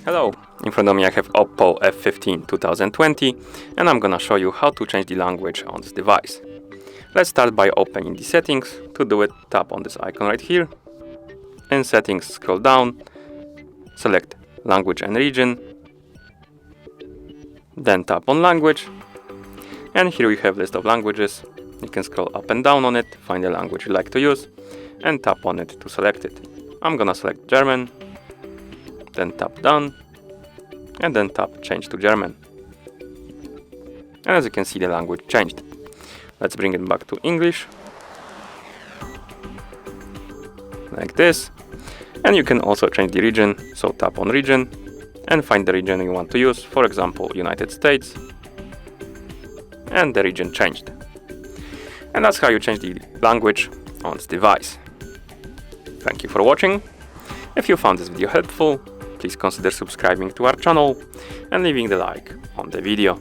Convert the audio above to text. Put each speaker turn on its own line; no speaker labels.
Hello, in front of me I have OPPO F15 2020 and I'm gonna show you how to change the language on this device. Let's start by opening the settings. To do it, tap on this icon right here. In settings, scroll down, select language and region, then tap on language, and here we have list of languages. You can scroll up and down on it, find the language you like to use, and tap on it to select it. I'm gonna select German, then tap done, and then tap change to German. And as you can see, the language changed. Let's bring it back to English, like this. And you can also change the region, so tap on region and find the region you want to use, for example United States, and the region changed. And that's how you change the language on this device. Thank you for watching. If you found this video helpful, please consider subscribing to our channel and leaving the like on the video.